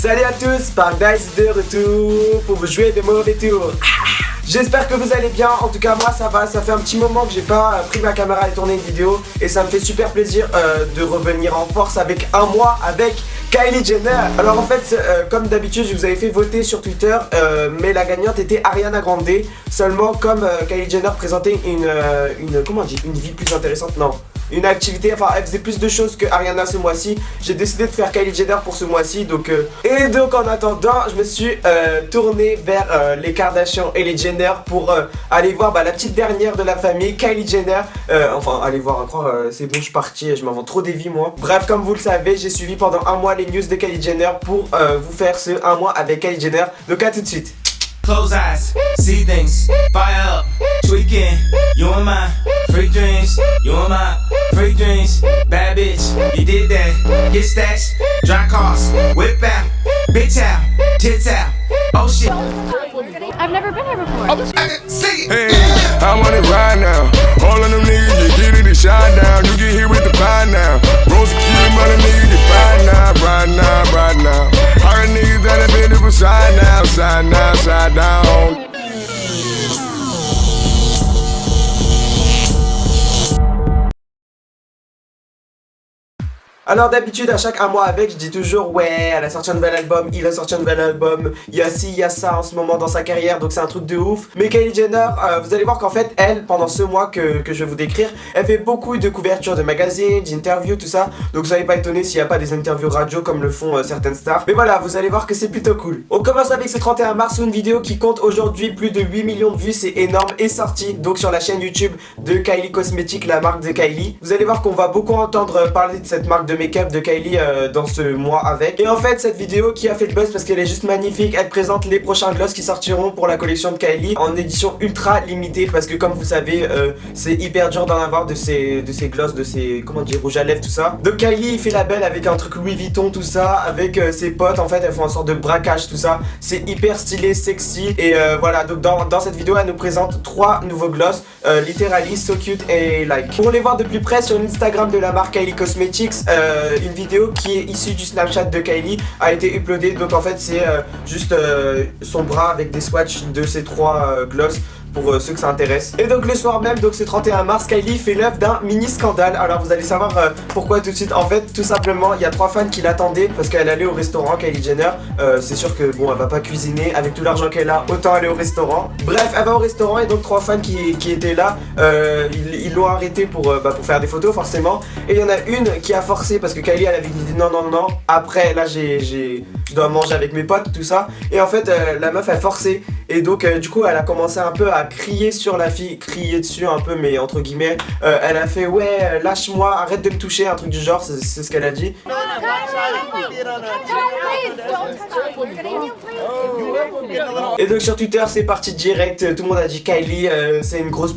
Salut à tous, Paradise de retour pour vous jouer des mauvais tours. J'espère que vous allez bien, en tout cas moi ça va, ça fait un petit moment que j'ai pas pris ma caméra et tourné une vidéo. Et ça me fait super plaisir de revenir en force avec un mois avec Kylie Jenner. Alors en fait, comme d'habitude je vous avais fait voter sur Twitter, mais la gagnante était Ariana Grande. Seulement comme Kylie Jenner présentait une vie plus intéressante, non, une activité, enfin elle faisait plus de choses que Ariana ce mois-ci. J'ai décidé de faire Kylie Jenner pour ce mois-ci, donc et donc en attendant je me suis tourné vers les Kardashian et les Jenner pour aller voir la petite dernière de la famille, Kylie Jenner. Enfin allez voir, à croire, c'est bon, je suis parti, je m'invente trop des vies moi. Bref, comme vous le savez, j'ai suivi pendant un mois les news de Kylie Jenner pour vous faire ce un mois avec Kylie Jenner. Donc à tout de suite. Close eyes, see things, fire up, tweaking, you and my freak dreams, you and my freak dreams, bad bitch, you did that, get stacks, dry cars, whip out, bitch out, tits out, oh shit. I've never been here before. Hey, I want it right now. All of them niggas just get it and shine down. You get here with the pie now. Rose a kid, mother niggas get fine now, right now, right now. All the niggas that have been there side now, side now, side down. Alors d'habitude à chaque un mois avec, je dis toujours ouais, elle a sorti un nouvel album, il a sorti un nouvel album, il y a ci, il y a ça en ce moment dans sa carrière, donc c'est un truc de ouf. Mais Kylie Jenner, vous allez voir qu'en fait elle, pendant ce mois que je vais vous décrire, elle fait beaucoup de couvertures de magazines, d'interviews, tout ça. Donc soyez pas étonnés s'il n'y a pas des interviews radio comme le font certaines stars. Mais voilà, vous allez voir que c'est plutôt cool. On commence avec ce 31 mars où une vidéo qui compte aujourd'hui plus de 8 millions de vues, c'est énorme, est sortie donc sur la chaîne YouTube de Kylie Cosmetics, la marque de Kylie. Vous allez voir qu'on va beaucoup entendre parler de cette marque de make-up de Kylie dans ce mois avec. Et en fait cette vidéo qui a fait le buzz parce qu'elle est juste magnifique, elle présente les prochains gloss qui sortiront pour la collection de Kylie en édition ultra limitée, parce que comme vous savez c'est hyper dur d'en avoir de ces gloss, de ces, comment dire, rouge à lèvres, tout ça. Donc Kylie fait la belle avec un truc Louis Vuitton, tout ça, avec ses potes. En fait elles font une sorte de braquage, tout ça, c'est hyper stylé, sexy. Et voilà, donc dans cette vidéo elle nous présente 3 nouveaux gloss, Literally, So Cute et Like. Pour les voir de plus près sur l'Instagram de la marque Kylie Cosmetics, une vidéo qui est issue du Snapchat de Kylie a été uploadée. Donc en fait c'est juste son bras avec des swatchs de ces 3 gloss pour ceux que ça intéresse. Et donc le soir même, donc c'est 31 mars, Kylie fait l'œuvre d'un mini scandale. Alors vous allez savoir pourquoi tout de suite. En fait tout simplement il y a 3 fans qui l'attendaient parce qu'elle allait au restaurant, Kylie Jenner. C'est sûr que bon, elle va pas cuisiner avec tout l'argent qu'elle a, autant aller au restaurant. Bref, elle va au restaurant et donc 3 fans qui étaient là, ils l'ont arrêté pour faire des photos forcément. Et il y en a une qui a forcé parce que Kylie elle avait dit non non non, après là je dois manger avec mes potes, tout ça. Et en fait la meuf a forcé. Et donc du coup elle a commencé un peu à crier sur la fille, crier dessus un peu, mais entre guillemets. Elle a fait ouais, lâche-moi, arrête de me toucher, un truc du genre, c'est ce qu'elle a dit. Et donc sur Twitter c'est parti direct, tout le monde a dit Kylie c'est une grosse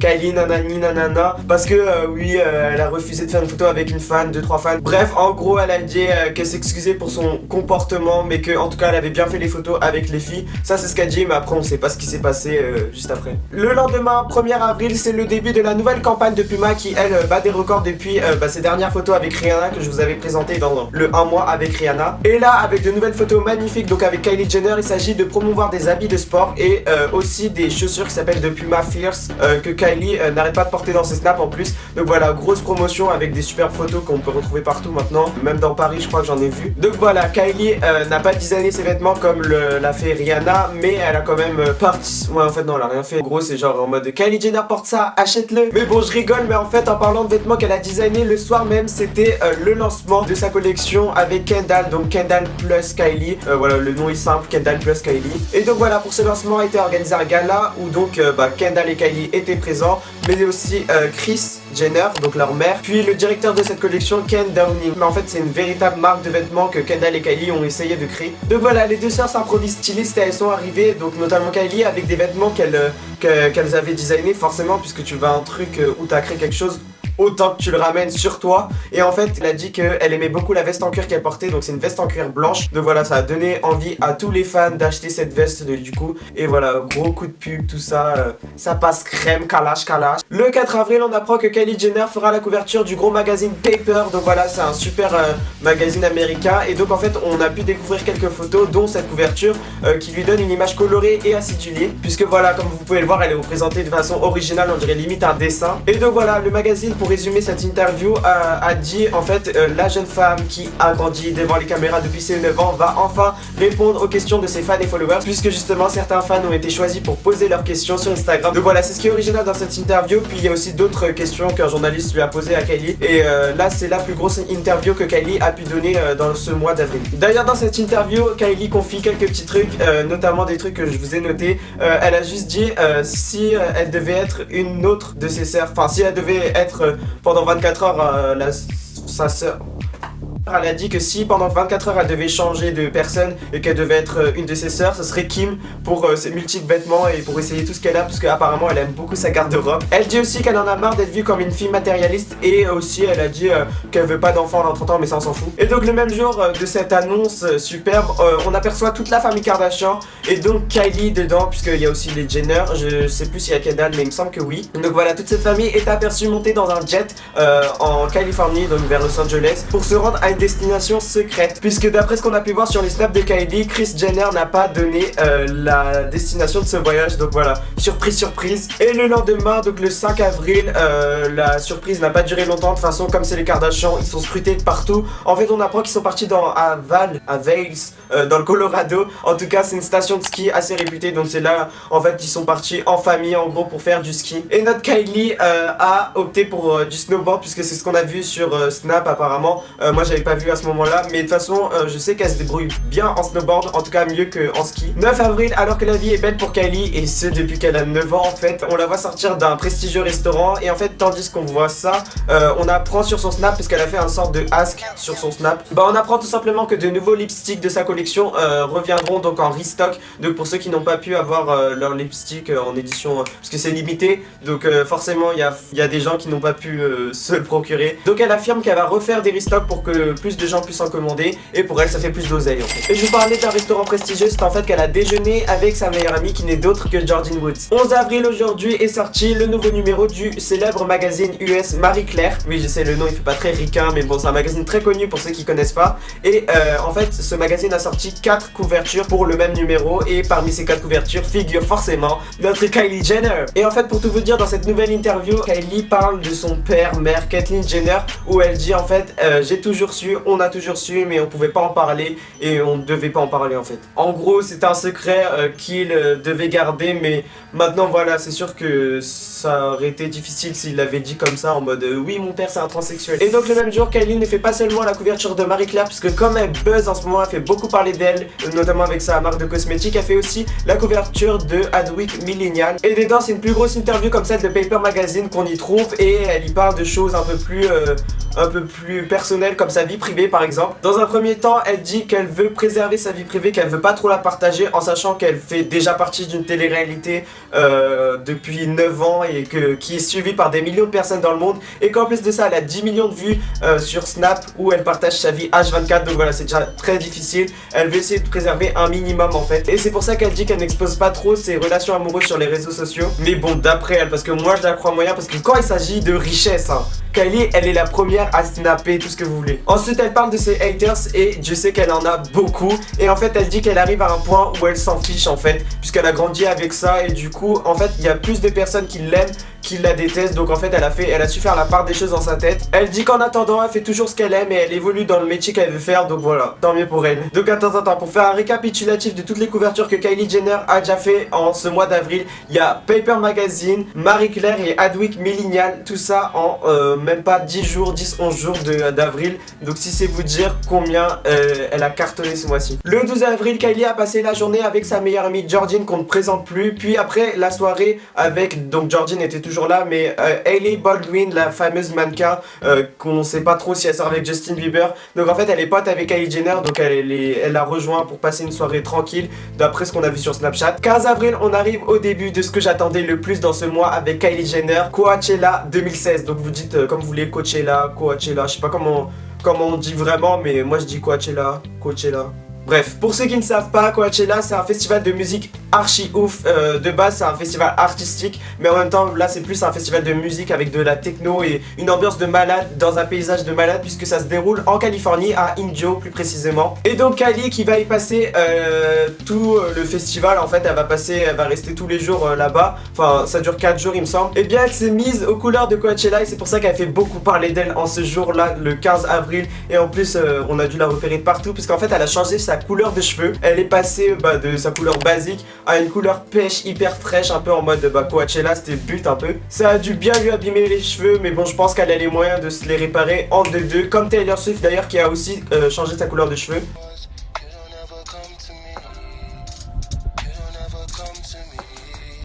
Kylie nanani nanana, parce que oui elle a refusé de faire une photo avec une fan, 2-3 fans. Bref, en gros elle a dit qu'elle s'excusait pour son comportement, mais que en tout cas elle avait bien fait les photos avec les filles. Ça c'est ce qu'elle dit, mais après on sait pas ce qui s'est passé juste après. Le lendemain 1er avril c'est le début de la nouvelle campagne de Puma qui elle bat des records depuis ses dernières photos avec Rihanna que je vous avais présenté dans le 1 mois avec Rihanna. Et là avec de nouvelles photos magnifiques donc avec Kylie Jenner, il s'agit de promouvoir des habits de sport et aussi des chaussures qui s'appellent de Puma Fierce que Kylie n'arrête pas de porter dans ses snaps en plus. Donc voilà, grosse promotion avec des superbes photos qu'on peut retrouver partout maintenant, même dans Paris je crois que j'en ai vu. Donc voilà, Kylie n'a pas designé ses vêtements comme l'a fait Rihanna, mais elle a quand même parti. Ouais en fait non, elle a rien fait. En gros c'est genre en mode Kylie Jenner porte ça, achète-le. Mais bon je rigole, mais en fait en parlant de vêtements qu'elle a designé, le soir même c'était le lancement de sa collection avec Kendall, donc Kendall plus Kylie. Voilà, le nom est simple, Kendall plus Kylie. Et donc voilà, pour ce lancement a été organisé un gala où donc Kendall et Kylie étaient présents, mais aussi Kris Jenner, donc leur mère, puis le directeur de cette collection, Ken Downing. Mais en fait c'est une véritable marque de vêtements que Kendall et Kylie ont essayé de créer. Donc voilà, les deux sœurs s'improvisent stylistes et elles sont arrivées, donc notamment Kylie avec des vêtements qu'elles avaient designés forcément, puisque tu vas un truc où tu as créé quelque chose autant que tu le ramènes sur toi. Et en fait, elle a dit qu'elle aimait beaucoup la veste en cuir qu'elle portait, donc c'est une veste en cuir blanche. Donc voilà, ça a donné envie à tous les fans d'acheter cette veste du coup. Et voilà, gros coup de pub, tout ça, ça passe crème, kalash. Le 4 avril, on apprend que Kylie Jenner fera la couverture du gros magazine Paper. Donc voilà, c'est un super magazine américain. Et donc en fait, on a pu découvrir quelques photos, dont cette couverture qui lui donne une image colorée et acidulée. Puisque voilà, comme vous pouvez le voir, elle est représentée de façon originale, on dirait limite un dessin. Et donc voilà, le magazine, pour résumer cette interview, a dit en fait la jeune femme qui a grandi devant les caméras depuis ses 9 ans va enfin répondre aux questions de ses fans et followers, puisque justement certains fans ont été choisis pour poser leurs questions sur Instagram. Donc voilà, c'est ce qui est original dans cette interview. Puis il y a aussi d'autres questions qu'un journaliste lui a posées à Kylie. Et là, c'est la plus grosse interview que Kylie a pu donner dans ce mois d'avril. D'ailleurs, dans cette interview, Kylie confie quelques petits trucs, notamment des trucs que je vous ai notés. Elle a juste dit si elle devait être une autre de ses sœurs, enfin si elle devait être pendant 24 heures sa sœur. Elle a dit que si pendant 24 heures elle devait changer de personne et qu'elle devait être une de ses sœurs, ce serait Kim pour ses multiples vêtements et pour essayer tout ce qu'elle a, parce qu'apparemment elle aime beaucoup sa garde-robe. Elle dit aussi qu'elle en a marre d'être vue comme une fille matérialiste, et aussi elle a dit qu'elle veut pas d'enfants dans 30 ans, mais ça on s'en fout. Et donc le même jour de cette annonce superbe, on aperçoit toute la famille Kardashian et donc Kylie dedans, puisqu'il y a aussi les Jenner, je sais plus s'il y a Kendall mais il me semble que oui. Donc voilà, toute cette famille est aperçue monter dans un jet en Californie, donc vers Los Angeles, pour se rendre à une destination secrète, puisque d'après ce qu'on a pu voir sur les snaps de Kylie, Kris Jenner n'a pas donné la destination de ce voyage. Donc voilà, surprise. Et le lendemain, donc le 5 avril, la surprise n'a pas duré longtemps. De toute façon, comme c'est les Kardashians, ils sont scrutés de partout. En fait, on apprend qu'ils sont partis à Vails, dans le Colorado. En tout cas, c'est une station de ski assez réputée, donc c'est là en fait ils sont partis en famille en gros pour faire du ski. Et notre Kylie a opté pour du snowboard, puisque c'est ce qu'on a vu sur Snap apparemment. Moi j'avais pas vu à ce moment-là, mais de toute façon je sais qu'elle se débrouille bien en snowboard, en tout cas mieux qu'en ski. 9 avril, alors que la vie est belle pour Kylie, et ce depuis qu'elle a 9 ans en fait, on la voit sortir d'un prestigieux restaurant, et en fait tandis qu'on voit ça, on apprend sur son snap, parce qu'elle a fait un sorte de ask sur son snap, on apprend tout simplement que de nouveaux lipsticks de sa collection reviendront donc en restock. Donc pour ceux qui n'ont pas pu avoir leur lipstick en édition, parce que c'est limité, donc forcément il y a des gens qui n'ont pas pu se le procurer. Donc elle affirme qu'elle va refaire des restocks pour que plus de gens puissent en commander, et pour elle ça fait plus d'oseille en fait. Et je vous parlais d'un restaurant prestigieux, c'est en fait qu'elle a déjeuné avec sa meilleure amie qui n'est d'autre que Jordyn Woods. 11 avril aujourd'hui est sorti le nouveau numéro du célèbre magazine US Marie Claire. Oui je sais, le nom il fait pas très ricain, mais bon c'est un magazine très connu pour ceux qui connaissent pas. Et en fait ce magazine a sorti 4 couvertures pour le même numéro, et parmi ces 4 couvertures figure forcément notre Kylie Jenner. Et en fait pour tout vous dire, dans cette nouvelle interview, Kylie parle de son père, mère, Caitlyn Jenner, où elle dit en fait j'ai toujours su, on a toujours su, mais on pouvait pas en parler et on devait pas en parler en fait. En gros c'est un secret qu'il devait garder, mais maintenant voilà, c'est sûr que ça aurait été difficile s'il l'avait dit comme ça en mode oui mon père c'est un transsexuel. Et donc le même jour, Kylie ne fait pas seulement la couverture de Marie Claire, puisque comme elle buzz en ce moment, elle fait beaucoup parler d'elle, notamment avec sa marque de cosmétiques. Elle fait aussi la couverture de Adweek Millennial, et dedans c'est une plus grosse interview comme celle de Paper Magazine qu'on y trouve, et elle y parle de choses un peu plus personnelles, comme sa vie privée par exemple. Dans un premier temps, elle dit qu'elle veut préserver sa vie privée, qu'elle veut pas trop la partager, en sachant qu'elle fait déjà partie d'une télé-réalité depuis 9 ans et qui est suivie par des millions de personnes dans le monde, et qu'en plus de ça elle a 10 millions de vues sur Snap où elle partage sa vie H24. Donc voilà, c'est déjà très difficile. Elle veut essayer de préserver un minimum en fait, et c'est pour ça qu'elle dit qu'elle n'expose pas trop ses relations amoureuses sur les réseaux sociaux. Mais bon, d'après elle, parce que moi je la crois moyen, parce que quand il s'agit de richesse Kylie elle est la première à snapper tout ce que vous voulez. Ensuite elle parle de ses haters, et Dieu sait qu'elle en a beaucoup, et en fait elle dit qu'elle arrive à un point où elle s'en fiche en fait, puisqu'elle a grandi avec ça, et du coup en fait il y a plus de personnes qui l'aiment qui la détestent. Donc en fait elle a su faire la part des choses dans sa tête. Elle dit qu'en attendant elle fait toujours ce qu'elle aime, et elle évolue dans le métier qu'elle veut faire, donc voilà, tant mieux pour elle. Donc attends, pour faire un récapitulatif de toutes les couvertures que Kylie Jenner a déjà fait en ce mois d'avril, il y a Paper Magazine, Marie Claire et Adweek Millennial, tout ça en même pas 10-11 jours d'avril. Donc si c'est vous dire combien elle a cartonné ce mois-ci. Le 12 avril, Kylie a passé la journée avec sa meilleure amie Jordyn, qu'on ne présente plus. Puis après la soirée avec, donc Jordyn était toujours jour-là, mais Hailey Baldwin, la fameuse mannequin, qu'on sait pas trop si elle sort avec Justin Bieber. Donc en fait, elle est pote avec Kylie Jenner, donc elle l'a rejoint pour passer une soirée tranquille, d'après ce qu'on a vu sur Snapchat. 15 avril, on arrive au début de ce que j'attendais le plus dans ce mois avec Kylie Jenner, Coachella 2016. Donc vous dites comme vous voulez, Coachella, je sais pas comment on dit vraiment, mais moi je dis Coachella. Bref, pour ceux qui ne savent pas, Coachella c'est un festival de musique archi ouf. De base c'est un festival artistique, mais en même temps là c'est plus un festival de musique avec de la techno et une ambiance de malade dans un paysage de malade, puisque ça se déroule en Californie, à Indio plus précisément. Et donc Kylie qui va y passer tout le festival, en fait elle va rester tous les jours là-bas, enfin ça dure 4 jours il me semble. Et bien elle s'est mise aux couleurs de Coachella et c'est pour ça qu'elle fait beaucoup parler d'elle en ce jour là, le 15 avril. Et en plus on a dû la repérer de partout, puisqu'en fait elle a changé sa couleur de cheveux. Elle est passée de sa couleur basique à une couleur pêche hyper fraîche, un peu en mode Coachella, c'était but un peu. Ça a dû bien lui abîmer les cheveux, mais bon je pense qu'elle a les moyens de se les réparer en deux, comme Taylor Swift d'ailleurs qui a aussi changé sa couleur de cheveux.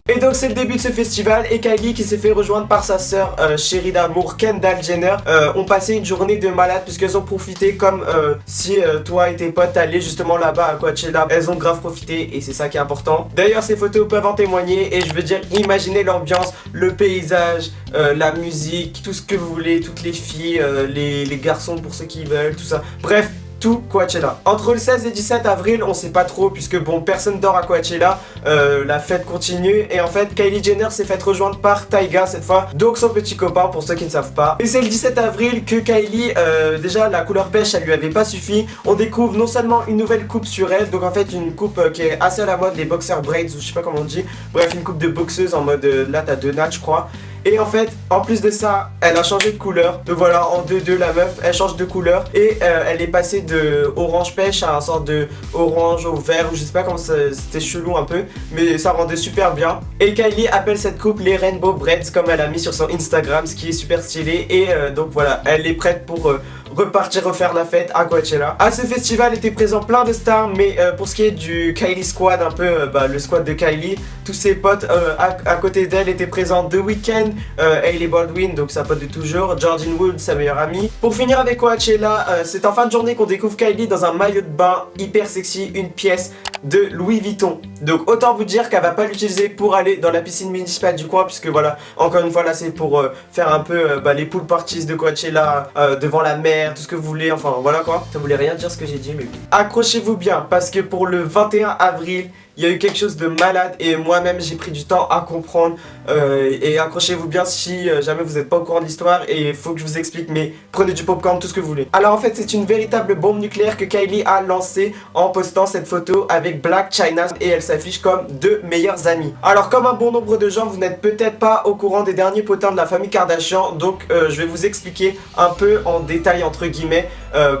Et donc c'est le début de ce festival et Kylie qui s'est fait rejoindre par sa sœur chérie d'amour Kendall Jenner ont passé une journée de malade, puisqu'elles ont profité comme si toi et tes potes t'allaient justement là-bas à Coachella. Elles ont grave profité et c'est ça qui est important. D'ailleurs ces photos peuvent en témoigner et je veux dire, imaginez l'ambiance, le paysage, la musique, tout ce que vous voulez, toutes les filles, les garçons pour ceux qui veulent, tout ça. Bref, tout Coachella. Entre le 16 et 17 avril, on sait pas trop, puisque bon, personne dort à Coachella, la fête continue, et en fait, Kylie Jenner s'est faite rejoindre par Tyga cette fois, donc son petit copain pour ceux qui ne savent pas. Et c'est le 17 avril que Kylie, déjà la couleur pêche, ça lui avait pas suffi, on découvre non seulement une nouvelle coupe sur elle, donc en fait une coupe qui est assez à la mode, les boxer braids, ou je sais pas comment on dit, bref, une coupe de boxeuse en mode, là t'as 2 nattes je crois. Et en fait, en plus de ça, elle a changé de couleur. Donc voilà, en 2-2, la meuf, elle change de couleur. Et elle est passée de orange pêche à un sorte de orange au vert, ou je sais pas comment c'était chelou un peu, mais ça rendait super bien. Et Kylie appelle cette coupe les Rainbow Braids, comme elle a mis sur son Instagram, ce qui est super stylé. Et donc voilà, elle est prête pour repartir refaire la fête à Coachella. À ce festival étaient présents plein de stars, mais pour ce qui est du Kylie Squad, un peu le squad de Kylie, tous ses potes à côté d'elle étaient présents The Weeknd, Hailey Baldwin, donc sa pote de toujours, Jordyn Wood, sa meilleure amie. Pour finir avec Coachella, c'est en fin de journée qu'on découvre Kylie dans un maillot de bain hyper sexy, une pièce de Louis Vuitton. Donc autant vous dire qu'elle va pas l'utiliser pour aller dans la piscine municipale du coin, puisque voilà, encore une fois là c'est pour faire un peu les pool parties de Coachella, devant la mer, tout ce que vous voulez, enfin voilà quoi. Ça voulait rien dire ce que j'ai dit, mais accrochez-vous bien, parce que pour le 21 avril, il y a eu quelque chose de malade et moi-même j'ai pris du temps à comprendre, et accrochez-vous bien si jamais vous n'êtes pas au courant de l'histoire et il faut que je vous explique, mais prenez du popcorn, tout ce que vous voulez. Alors en fait c'est une véritable bombe nucléaire que Kylie a lancée en postant cette photo avec Blac Chyna et elle s'affiche comme 2 meilleures amies. Alors comme un bon nombre de gens, vous n'êtes peut-être pas au courant des derniers potins de la famille Kardashian, donc je vais vous expliquer un peu en détail entre guillemets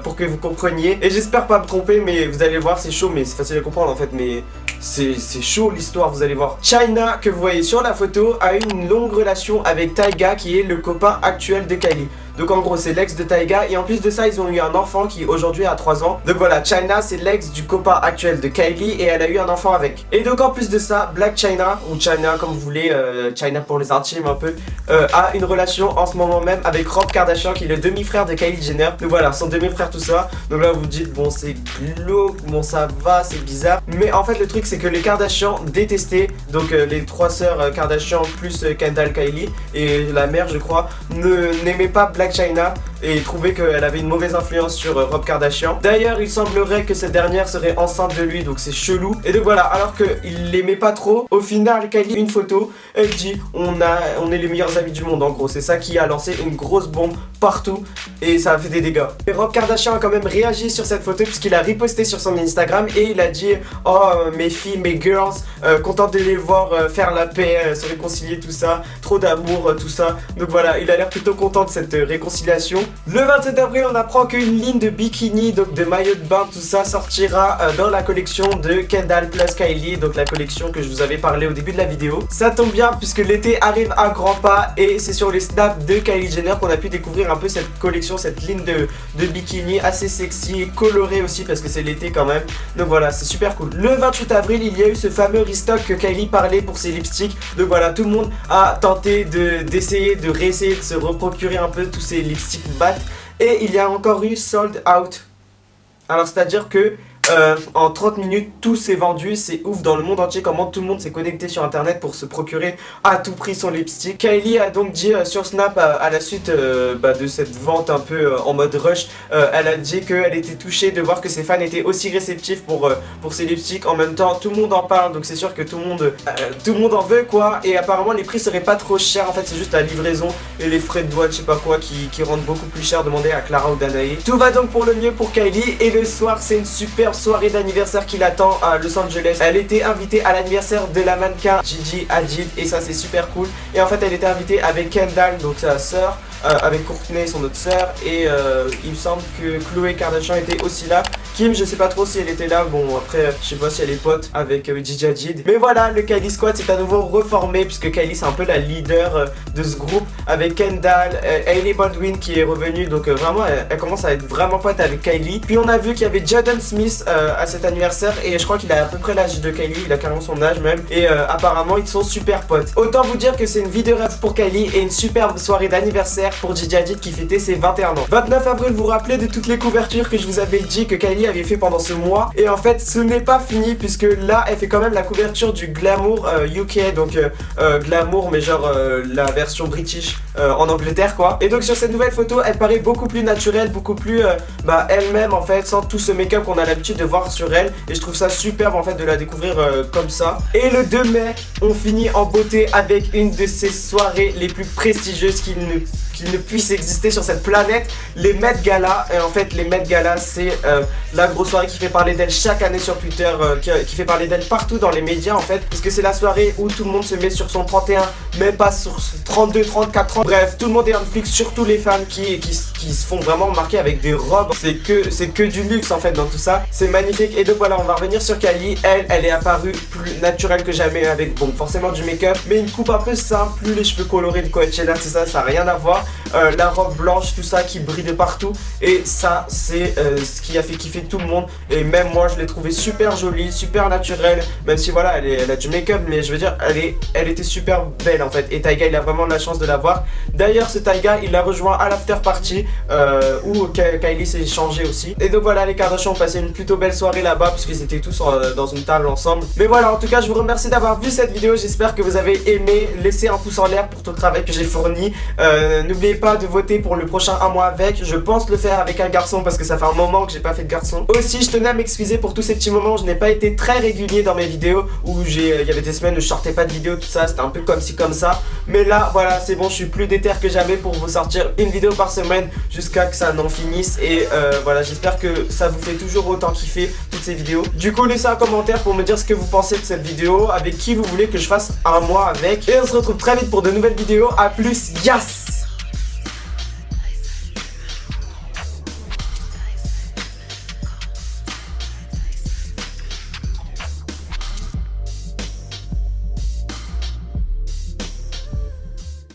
pour que vous compreniez, et j'espère pas me tromper, mais vous allez voir c'est chaud, mais c'est facile à comprendre en fait, mais c'est chaud l'histoire, vous allez voir. Chyna, que vous voyez sur la photo, a eu une longue relation avec Tyga, qui est le copain actuel de Kylie. Donc en gros c'est l'ex de Tyga, et en plus de ça ils ont eu un enfant qui aujourd'hui a 3 ans. Donc voilà, Chyna c'est l'ex du copain actuel de Kylie et elle a eu un enfant avec. Et donc en plus de ça, Blac Chyna, ou Chyna comme vous voulez, Chyna pour les intimes un peu, a une relation en ce moment même avec Rob Kardashian, qui est le demi-frère de Kylie Jenner. Donc voilà, son demi-frère, tout ça. Donc là vous vous dites bon c'est glauque, bon ça va, c'est bizarre, mais en fait le truc c'est que les Kardashian détestaient, donc les 3 sœurs Kardashian plus Kendall, Kylie et la mère je crois, n'aimaient pas Blac Chyna et trouvaient qu'elle avait une mauvaise influence sur Rob Kardashian. D'ailleurs il semblerait que cette dernière serait enceinte de lui, donc c'est chelou. Et donc voilà, alors qu'il l'aimait pas trop, au final Kylie une photo, elle dit on est les meilleurs amis du monde, en gros c'est ça qui a lancé une grosse bombe partout et ça a fait des dégâts. Et Rob Kardashian a quand même réagi sur cette photo puisqu'il a riposté sur son Instagram et il a dit oh mes filles, mes girls, content de les voir faire la paix, se réconcilier, tout ça, trop d'amour, tout ça. Donc voilà, il a l'air plutôt content de cette réaction réconciliation. Le 27 avril, on apprend qu'une ligne de bikini, donc de maillot de bain, tout ça sortira dans la collection de Kendall plus Kylie, donc la collection que je vous avais parlé au début de la vidéo. Ça tombe bien puisque l'été arrive à grands pas et c'est sur les snaps de Kylie Jenner qu'on a pu découvrir un peu cette collection, cette ligne de bikini assez sexy et colorée aussi parce que c'est l'été quand même. Donc voilà, c'est super cool. Le 28 avril, il y a eu ce fameux restock que Kylie parlait pour ses lipsticks. Donc voilà, tout le monde a tenté d'essayer, de réessayer de se reprocurer un peu tous ces lipsticks mat. Et il y a encore eu sold out. Alors c'est à dire que en 30 minutes tout s'est vendu, c'est ouf dans le monde entier comment tout le monde s'est connecté sur internet pour se procurer à tout prix son lipstick. Kylie a donc dit sur Snap à la suite de cette vente un peu en mode rush, elle a dit qu'elle était touchée de voir que ses fans étaient aussi réceptifs pour ses lipsticks. En même temps tout le monde en parle, donc c'est sûr que tout le monde en veut quoi. Et apparemment les prix seraient pas trop chers, en fait c'est juste la livraison et les frais de douane je sais pas quoi qui rendent beaucoup plus cher. Demandez à Clara ou Danae. Tout va donc pour le mieux pour Kylie et le soir c'est une super soirée d'anniversaire qui l'attend à Los Angeles. Elle était invitée à l'anniversaire de la mannequin Gigi Hadid et ça c'est super cool. Et en fait elle était invitée avec Kendall, donc sa sœur, avec Courtney son autre sœur et il me semble que Khloé Kardashian était aussi là. Kim je sais pas trop si elle était là, bon après je sais pas si elle est pote avec Gigi Hadid. Mais voilà, le Kylie Squad s'est à nouveau reformé puisque Kylie c'est un peu la leader de ce groupe avec Kendall, Hailey Baldwin qui est revenue, donc vraiment elle commence à être vraiment pote avec Kylie. Puis on a vu qu'il y avait Jaden Smith à cet anniversaire et je crois qu'il a à peu près l'âge de Kylie, il a carrément son âge même et apparemment ils sont super potes. Autant vous dire que c'est une vie de rêve pour Kylie et une superbe soirée d'anniversaire pour Gigi Hadid qui fêtait ses 21 ans. 29 avril, vous vous rappelez de toutes les couvertures que je vous avais dit que Kylie avait fait pendant ce mois et en fait ce n'est pas fini puisque là elle fait quand même la couverture du Glamour UK, donc Glamour mais genre la version british en Angleterre quoi. Et donc sur cette nouvelle photo elle paraît beaucoup plus naturelle, beaucoup plus elle-même en fait, sans tout ce make-up qu'on a l'habitude de voir sur elle et je trouve ça superbe en fait de la découvrir comme ça. Et le 2 mai on finit en beauté avec une de ces soirées les plus prestigieuses qu'il ne puisse exister sur cette planète, les Met Gala. Et en fait les Met Gala c'est la grosse soirée qui fait parler d'elle chaque année sur Twitter, qui fait parler d'elle partout dans les médias en fait, parce que c'est la soirée où tout le monde se met sur son 31, même pas sur 32, 34 ans. Bref, tout le monde est en Netflix, surtout les femmes qui se font vraiment marquer avec des robes. C'est que du luxe en fait dans tout ça, c'est magnifique. Et donc voilà, on va revenir sur Kylie. Elle est apparue plus naturelle que jamais avec bon forcément du make-up, mais une coupe un peu simple, plus les cheveux colorés de Coachella, tout ça, ça n'a rien à voir. La robe blanche, tout ça qui brille de partout et ça c'est ce qui a fait kiffer tout le monde et même moi je l'ai trouvé super jolie, super naturelle, même si voilà elle a du make-up, mais je veux dire elle était super belle en fait. Et Tyga il a vraiment la chance de la voir. D'ailleurs ce Tyga il l'a rejoint à l'after party où Kylie s'est changée aussi. Et donc voilà, les Kardashians ont passé une plutôt belle soirée là-bas puisqu'ils étaient tous dans une table ensemble. Mais voilà, en tout cas je vous remercie d'avoir vu cette vidéo, j'espère que vous avez aimé. Laissez un pouce en l'air pour tout le travail que j'ai fourni. N'oubliez pas de voter pour le prochain Un mois avec. Je pense le faire avec un garçon parce que ça fait un moment que j'ai pas fait de garçon. Aussi je tenais à m'excuser pour tous ces petits moments où je n'ai pas été très régulier dans mes vidéos, où il y avait des semaines où je sortais pas de vidéo, tout ça, c'était un peu comme ci comme ça. Mais là voilà, c'est bon, je suis plus déter que jamais pour vous sortir une vidéo par semaine jusqu'à que ça n'en finisse. Et voilà, j'espère que ça vous fait toujours autant kiffer toutes ces vidéos. Du coup laissez un commentaire pour me dire ce que vous pensez de cette vidéo, avec qui vous voulez que je fasse un mois avec. Et on se retrouve très vite pour de nouvelles vidéos. A plus, yes!